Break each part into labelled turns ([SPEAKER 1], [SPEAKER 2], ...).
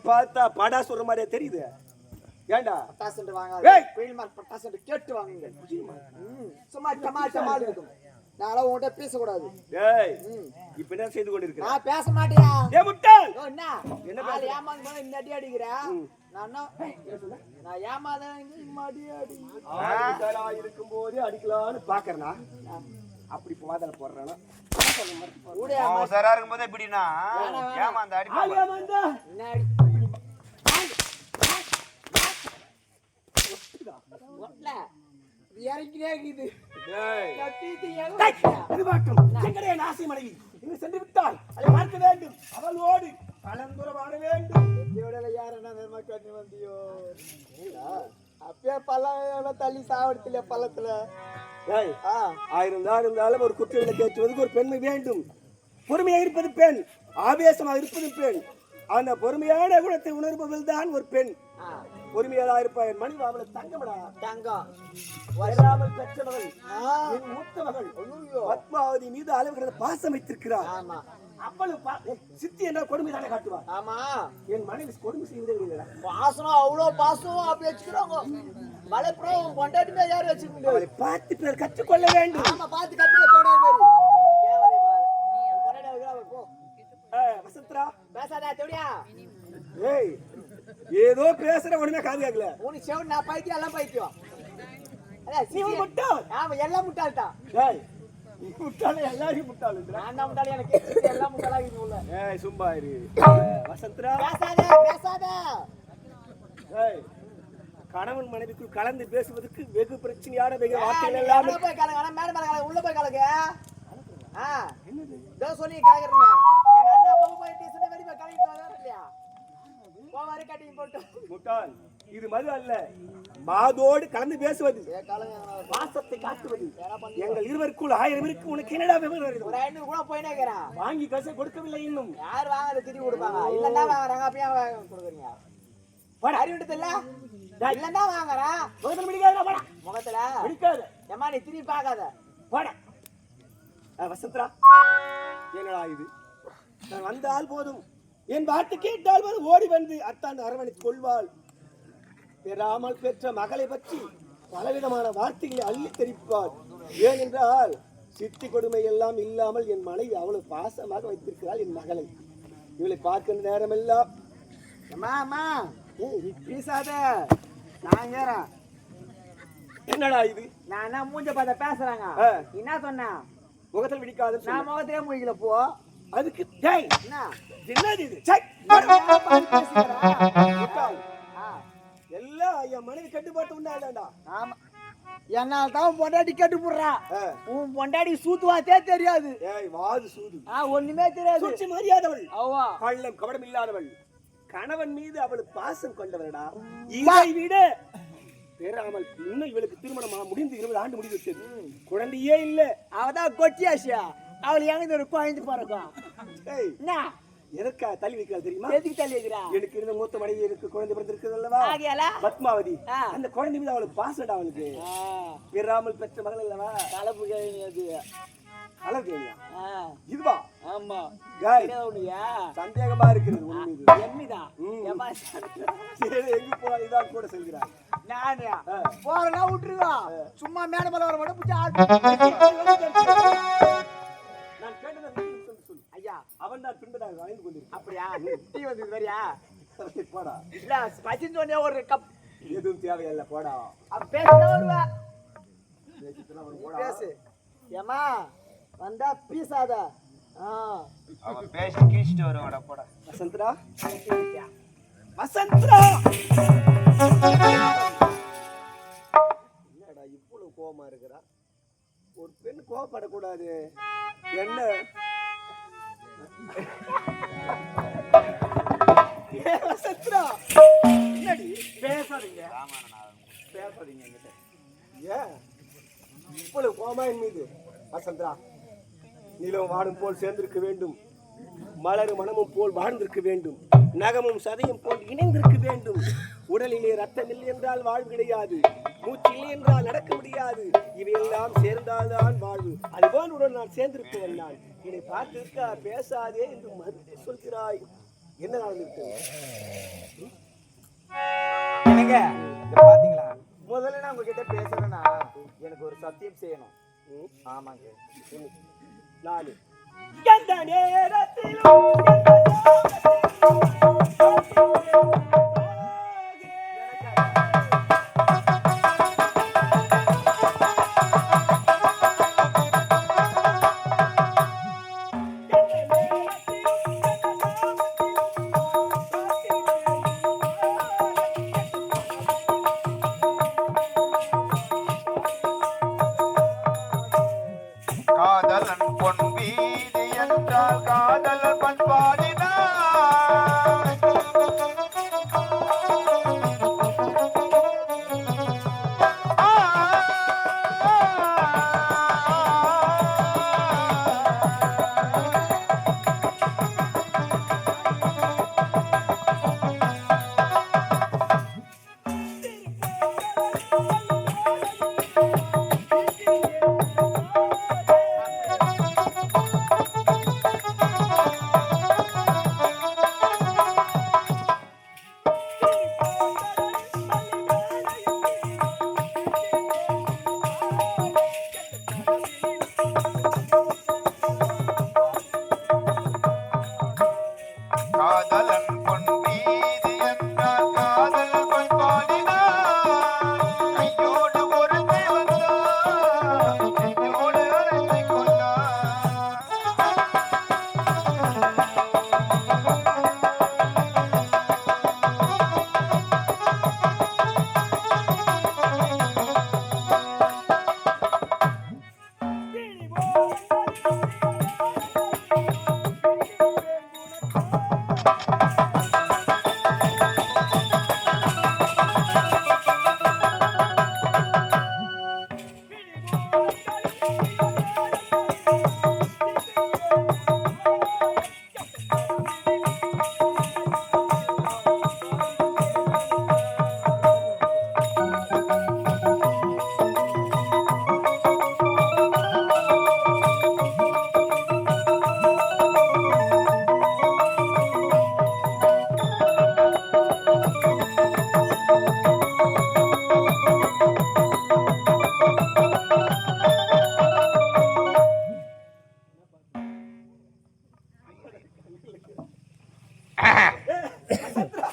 [SPEAKER 1] பார்த்தா படா சொல்ற மாதிரியே தெரியுது. ஏண்டா
[SPEAKER 2] பட்டாசு வாங்க பட்டாசு கேட்டு வாங்குங்க. சும்மா டமா டமா இருக்கும். நான் உன்கிட்ட பேசக்கூடாது.
[SPEAKER 1] இப்ப என்ன செய்து கொண்டிருக்க?
[SPEAKER 2] நான் பேச மாட்டியா? என்ன ஏமாந்து போன இந்த அடி அடிக்கிறேன். நான் ஏமாதான்
[SPEAKER 1] இருக்கும் போது அடிக்கலான்னு பாக்குறேன்னா அப்படி போதல போடுறானா
[SPEAKER 3] இருக்கும் போது எப்படின்னா ஏமாந்த அடி
[SPEAKER 1] சென்று விட்டால் அதை பார்க்க வேண்டும். அவளோடு கலந்துரவாட வேண்டும்.
[SPEAKER 2] யார் என்ன வந்தியோ அப்பயே பல்ல தள்ளி சாவடத்துல பள்ளத்துல
[SPEAKER 1] 1000 தான் இருந்தாலும் ஒரு குற்றவியலை கேட்குவதற்கு ஒரு பெண்மை வேண்டும். பொறுமையாக இருப்பது பெண், ஆவேசமாக இருப்பது பெண். அந்த பொறுமையான குணத்தை உணர்பவள் தான் ஒரு பெண். பொறுமையாக இருப்பாய் மனித அவளை தங்கமடா
[SPEAKER 2] தங்கம்
[SPEAKER 1] வராமல் பெற்றவள் என் மூத்த மகள் பத்மாவதி மீது அளவுகளை பாசம் வைத்திருக்கிறார். அவ்வளவு சித்தி என்ன கொடுமை தானே காட்டுவா?
[SPEAKER 2] ஆமா,
[SPEAKER 1] என் மனைவி கொடுமை செய்வதே இல்லை.
[SPEAKER 2] பாசம் அவ்வளவு பாசம் அப்படி வச்சுக்கிறாங்க. மலைப்புறம் கொண்டாடிமே யாரும் வச்சுக்க முடியாது.
[SPEAKER 1] பார்த்து பேர் கற்றுக்கொள்ள வேண்டும்.
[SPEAKER 2] ஆமா, பார்த்து கற்றுக்க
[SPEAKER 1] வசந்தரா
[SPEAKER 2] பேசாதா தோடியா.
[SPEAKER 1] ஏய், ஏதோ பேசுற ஒண்ணுமே காது கேட்கல.
[SPEAKER 2] உனக்கு செவன் நான் பைத்தியம் எல்லாம் பைத்தியம்.
[SPEAKER 1] சிவன் முட்டாள்.
[SPEAKER 2] ஆமா, எல்லாம் முட்டாள்தான்.
[SPEAKER 1] ஏய், முட்டாளே எல்லாரும் முட்டாள்.
[SPEAKER 2] நான் தான் முட்டாளே, எனக்கு எல்லாம் முட்டாளா இருக்கு உள்ள.
[SPEAKER 1] ஏய் சும்மா இரு. வசந்தரா
[SPEAKER 2] பேசாதே.
[SPEAKER 1] ஏய், கணவன் மனைவிக்குள் கலந்து பேசுவதற்கு வெகு பிரச்சனையான வெகு வார்த்தைகள் எல்லாம்
[SPEAKER 2] போய் கலங்க. மேல மேல உள்ள போய் கலங்க. என்னது இதோ சொல்லி கலங்கறீங்க. எங்க அண்ணா போய் டீசன்ட் வெடி போய் கலங்கிட்டு வராரு இல்லையா? போவாரு கட்டிங் போட்டு.
[SPEAKER 1] முட்டாள், இது மது அல்ல, மாதோடு கலந்து பேசுவது, வாசத்தை காட்டுவது. எங்கள் இருவருக்குள் 1000 இருக்கு. உனக்கு என்னடா விவரம்?
[SPEAKER 2] ஒரு 500 கூட போயினே இருக்கறா.
[SPEAKER 1] வாங்கி காசை கொடுக்கவில்லை இன்னும்.
[SPEAKER 2] யார் வாங்குறது? திருப்பி கொடுப்பாங்க. இல்லன்னா வாங்குறாங்க. அப்பயே கொடுக்குறீங்க. போடா, அறிவிட்டு இல்ல. இல்லன்னா வாங்குறா.
[SPEAKER 1] முகத்துல பிடிக்காதடா, போடா.
[SPEAKER 2] முகத்துல
[SPEAKER 1] பிடிக்காத.
[SPEAKER 2] ஏமா நீ திருப்பி பார்க்காத.
[SPEAKER 1] போடா. வசந்தரா, என்னடா இது? நான் வந்தால் போதும், என் வார்த்தை கேட்டால் போது ஓடி வந்து அத்தான் அரவணைத்து கொள்வாள். பெறாமல் பெற்ற மகளை பற்றி பலவிதமான வார்த்தைகளை அள்ளி தெரிப்பாள். ஏனென்றால் சித்தி கொடுமை எல்லாம் இல்லாமல் என் மனைவி அவ்வளவு பாசமாக வைத்திருக்கிறாள் என் மகளை. இவளை பார்க்கிற நேரம் எல்லாம்
[SPEAKER 2] பேசாத. நான் ஏறேன்.
[SPEAKER 1] என்னடா இது?
[SPEAKER 2] நான் என்ன மூஞ்ச பார்த்த பேசுறாங்க. என்ன சொன்ன?
[SPEAKER 1] முகத்தில் பிடிக்காது.
[SPEAKER 2] நான் முகத்திலே முடிக்கல. போ.
[SPEAKER 1] அதுக்கு என்னது இது? எல்லாம் என் மனைவி கட்டுப்பாட்டு உண்டாடா.
[SPEAKER 2] ஆமா, என்னால் தான் பொண்டாடி கட்டு போடுறா. உன் பொண்டாடி சூத்துவாத்தே தெரியாது.
[SPEAKER 1] வாது சூது
[SPEAKER 2] ஒண்ணுமே தெரியாது.
[SPEAKER 1] மரியாதவள், கள்ளம் கபடம் இல்லாதவள், கணவன் மீது அவள் பாசம் கொண்டவளடா. இதை விட பெறாமல் இன்னும் இவளுக்கு திருமணம் முடிந்து 20 ஆண்டு முடிவு வச்சது. குழந்தையே இல்ல.
[SPEAKER 2] அவதான் கொட்டியாசியா. அவள் எங்க ஒரு குழந்தை பிறக்கும். என்ன
[SPEAKER 1] எதற்கா தள்ளி வைக்கிறாள் தெரியுமா?
[SPEAKER 2] எதுக்கு தள்ளி வைக்கிறா?
[SPEAKER 1] எனக்கு இருந்த மூத்த மனைவி எனக்கு குழந்தை பிறந்திருக்குது அல்லவா, பத்மாவதி. அந்த குழந்தை மீது அவளுக்கு பாசடா. அவளுக்கு பெறாமல் பெற்ற மகள் அல்லவா.
[SPEAKER 2] கலப்பு கேள்வி
[SPEAKER 1] இதுவா?
[SPEAKER 2] ஆமா,
[SPEAKER 1] சந்தேகமா இருக்கிறது.
[SPEAKER 2] எம்மிதான்
[SPEAKER 1] எங்க போதான் கூட செல்கிறார்.
[SPEAKER 2] நானே போறனா விட்டுருவா. சும்மா மேல மேல வர மட்டும் பிடிச்சா
[SPEAKER 1] நான் கேட்டதை சொல்லு. ஐயா, அவன் தான் பின்பதாக அழைந்து கொண்டிருக்கான்.
[SPEAKER 2] அப்படியா? டீ வந்து வரியா?
[SPEAKER 1] போடா.
[SPEAKER 2] இல்ல பசின்னு சொன்னே ஒரு கப்.
[SPEAKER 1] எதுவும் தேவையில்லை, போடா.
[SPEAKER 2] பேசுனா வருவா. பேசு. ஏமா வந்தா பீசாத.
[SPEAKER 3] அவன் பேசி கிழிச்சிட்டு வருவாடா. போடா.
[SPEAKER 1] வசந்தரா, வசந்தரா, என்னடா இவ்வளவு கோபமா இருக்கிறா? ஒரு பெண் கோபப்படக்கூடாது. என்ன வசந்தரா, என்னடி
[SPEAKER 2] பேசாதீங்க பேசாதீங்க என்கிட்ட.
[SPEAKER 1] ஏன் இவ்வளவு கோமா என் மீது? வசந்தரா, நிலம் வாடும் போல் சேர்ந்திருக்க வேண்டும், மலரும் மனமும் போல் வாழ்ந்திருக்க வேண்டும், நகமும் சதையும் போல் இணைந்திருக்க வேண்டும். உடலிலே ரத்தம் இல்லை என்றால் வாழ்வு கிடையாது, மூச்சு இல்லை என்றால் நடக்க முடியாது. இவையெல்லாம் சேர்ந்தால்தான் வாழ்வு. அதுபோல் உடன் நான் சேர்ந்திருப்பவன் நான். என்னை பார்த்திருக்கா பேசாதே என்று மறுத்து சொல்கிறாய். என்ன நடந்திருக்கு?
[SPEAKER 2] என்னங்க இத பாத்தீங்களா? முதல்ல நான் உங்ககிட்ட பேசுறேன்னா எனக்கு ஒரு சத்தியம் செய்யணும். ஆமாங்க.
[SPEAKER 1] நானு எந்த நேரத்திலும்
[SPEAKER 3] காதலன் பொன் வீதி என்றால் காதலன் பண்பாடினார். காதலன் பொன் வீதி என்றால் காதலன் பண்பாடினார். கையோடு ஒருத்தி வந்தார், நெஞ்சோடு அழைத்துக் கொண்டார்.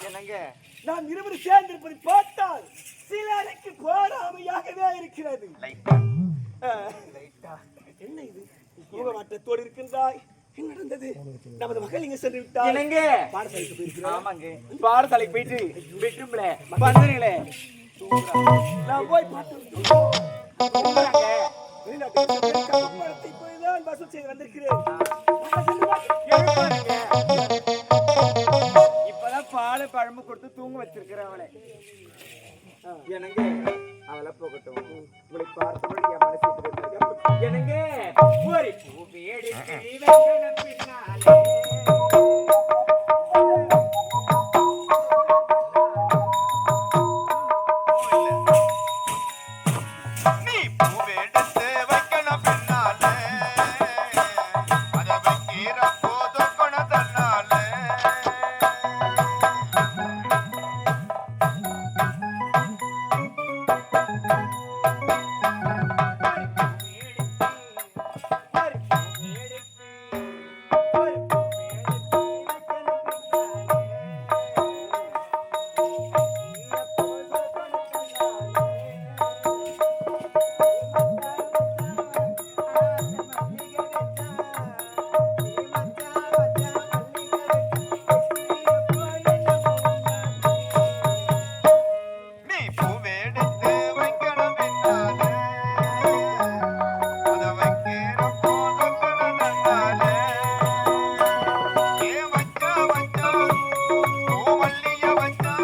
[SPEAKER 2] என்னங்க
[SPEAKER 1] நாம் இருவரும் சேர்ந்திருப்பதை பார்த்தால் சிலருக்கு போராமையாகவே இருக்கிறது. என்ன இது? ஊகமாட்டத்தோடு இருக்கின்றாய். என்ன நடந்தது? நமது மகள் இங்க சென்று விட்டார்.
[SPEAKER 2] என்னங்க
[SPEAKER 1] பாடசாலைக்கு போயிருக்கிறார்.
[SPEAKER 2] ஆமாங்க பாடசாலைக்கு போயிட்டு பெட்ரூம்ல வந்துருங்களே.
[SPEAKER 1] நான் போய் பார்த்து வெளிநாட்டுக்கு கப்பலத்தை போய்தான் வசூல் செய்து வந்திருக்கிறேன்.
[SPEAKER 2] இப்பதான் பால் பழம்பு கொடுத்து தூங்க வச்சிருக்கிறேன் அவளை. எனக்கு அவளை போகட்டும். உங்களை பார்த்தபடி என் மனசு எனக்கு ஒரு பூவி எடுத்து வைக்கணும் பின்னாலே.
[SPEAKER 3] நீ பூவெடுத்து வைக்கணும் பின்னாலே, அதை வைக்கிற போதும் கொண தன்னாலே. நீ பூவெடுத்து வைக்கணும் பின்னாலே, அதை வைக்கிற போதும் கொண தன்னாலே. ஏ வச்சா வச்சா பூவல்லிய வச்சா,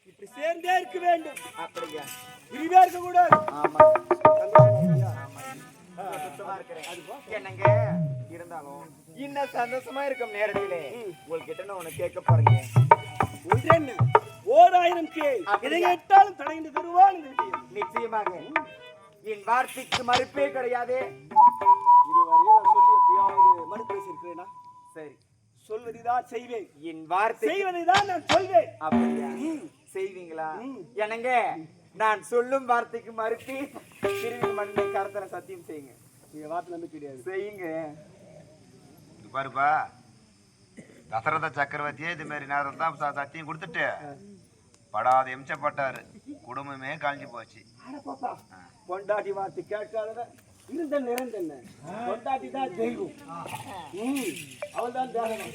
[SPEAKER 1] இப்படி சேர்ந்தே இருக்க வேண்டும்.
[SPEAKER 2] அப்படியா?
[SPEAKER 1] பிரிவே இருக்க கூடாது.
[SPEAKER 2] ஆமா.
[SPEAKER 1] சந்தோஷமா
[SPEAKER 2] சந்தோஷமா இருக்கிறேன். என்னங்க இருந்தாலும் இன்னும் சந்தோஷமா இருக்கும் நேரத்திலே உங்ககிட்ட நான் உனக்கு கேட்க போறேங்க.
[SPEAKER 1] ஒன்றென்ன 1000 கேள். எதை கேட்டாலும் தடைந்து தருவான் இந்த விஷயம்.
[SPEAKER 2] நிச்சயமாக என் வார்த்தைக்கு மறுப்பே கிடையாது.
[SPEAKER 1] இதுவரையும் நான் சொல்லி எப்பயாவது மறுப்பு பேசியிருக்கிறேனா?
[SPEAKER 2] சரி,
[SPEAKER 1] சொல்வதுதான் செய்வேன்.
[SPEAKER 2] என் வார்த்தை
[SPEAKER 1] செய்வதுதான் நான் சொல்வேன்.
[SPEAKER 2] அப்படியா? செய்வீங்களா? என்னங்க நான் சொல்லும் வார்த்தைக்கு மறுத்து திரும்பி மண்ணை கருத்தனை சத்தியம் செய்யுங்க.
[SPEAKER 1] நீங்க வார்த்தை நம்பிக்கை கிடையாது.
[SPEAKER 2] செய்யுங்க.
[SPEAKER 3] இது பாருப்பா, தசரத சக்கரவர்த்தியே இது மாதிரி நேரம் தான் சத்தியம் கொடுத்துட்டு படாத எம்சப்பட்டாரு. குடும்பமே கழிஞ்சு போச்சு.
[SPEAKER 1] பொண்டாட்டி வார்த்தை கேட்காத இருந்த நிறந்தென்ன பொண்டாட்டி தான் தெய்வம். அவள் தான் தேகனம்.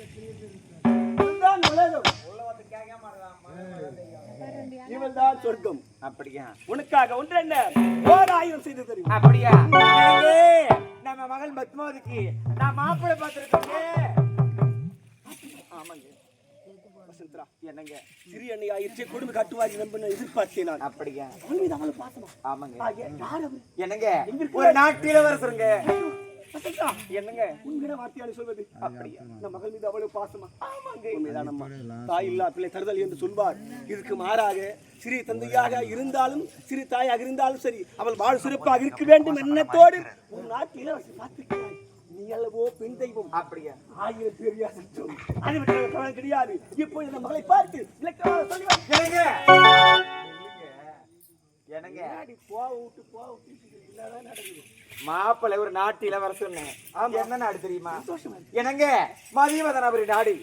[SPEAKER 1] இவள்தான் உலகம். இவள்தான் சொர்க்கம்.
[SPEAKER 2] அப்படியா?
[SPEAKER 1] உனக்காக ஒன்று என்ன 1000 செய்து தெரியும்.
[SPEAKER 2] அப்படியா? நம்ம மகள் பத்மாவதிக்கு நான் மாப்பிள்ளை பார்த்திருக்கேன்.
[SPEAKER 1] ஆமாங்க வசந்தரா, என்னங்க சிறிய அண்ணி ஆயிடுச்சு, குடும்ப கட்டுவாரி நம்ப எதிர்பார்த்தேன் நான்.
[SPEAKER 2] அப்படியா?
[SPEAKER 1] அவள் மீது அவளை பாசமா?
[SPEAKER 2] ஆமாங்க.
[SPEAKER 1] யார் அவரு?
[SPEAKER 2] என்னங்க ஒரு நாட்டில வரசுங்க.
[SPEAKER 1] வசந்தரா,
[SPEAKER 2] என்னங்க
[SPEAKER 1] உங்களோட வார்த்தையால சொல்வது?
[SPEAKER 2] அப்படியா?
[SPEAKER 1] நம்ம மகள் மீது அவ்வளவு பாசமா? ஆமாங்க. உண்மைதான் அம்மா. தாய் இல்லா பிள்ளை தருதல் என்று சொல்வார். இதுக்கு மாறாக சிறிய தந்தையாக இருந்தாலும் சிறு தாயாக இருந்தாலும் சரி, அவள் வாழ் சிறப்பாக இருக்க வேண்டும் எண்ணத்தோடு ஒரு நாட்டில பார்த்திருக்கிறாய். நீ அல்லவோ பெண் தெய்வம்.
[SPEAKER 2] அப்படியா?
[SPEAKER 1] 1000 பேர் யாசம். அதை விட்டு கவலை கிடையாது. இப்போ இந்த மகளை பார்த்து இலக்கணமாக சொல்லி
[SPEAKER 2] என்னங்க என்னங்க மாப்பிள்ளை ஒரு நாட்டு இளவரசன். என்ன நாடு தெரியுமா? என்னங்க மதியவதனபுரி நாடு.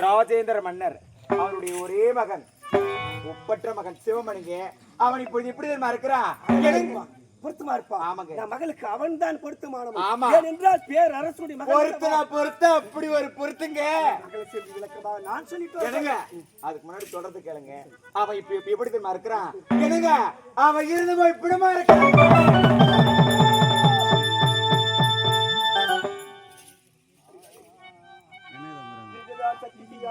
[SPEAKER 2] ராஜேந்திர மன்னர் அவருடைய ஒரே மகன், ஒப்பற்ற மகன் சிவமணிங்க. அவன் இப்பொழுது எப்படி தெரியுமா இருக்கிறான்?
[SPEAKER 1] பொருத்தமா இருப்பா.
[SPEAKER 2] ஆமாங்க.
[SPEAKER 1] என் மகளுக்கு அவன் தான் பொருத்தமானவன்.
[SPEAKER 2] ஆமா.
[SPEAKER 1] ஏனென்றால் பேர் அரசுடைய மகன்.
[SPEAKER 2] பொருத்த அப்படி ஒரு பொருத்துங்க.
[SPEAKER 1] மகளை சென்று விளக்கமாக நான் சொல்லிட்டேன்.
[SPEAKER 2] என்னங்க அதுக்கு முன்னாடி தொடர்ந்து கேளுங்க. அவன் இப்ப எப்படி தெரியுமா இருக்கிறான்? என்னங்க அவன் இருந்து போய் இப்படிமா இருக்கான்.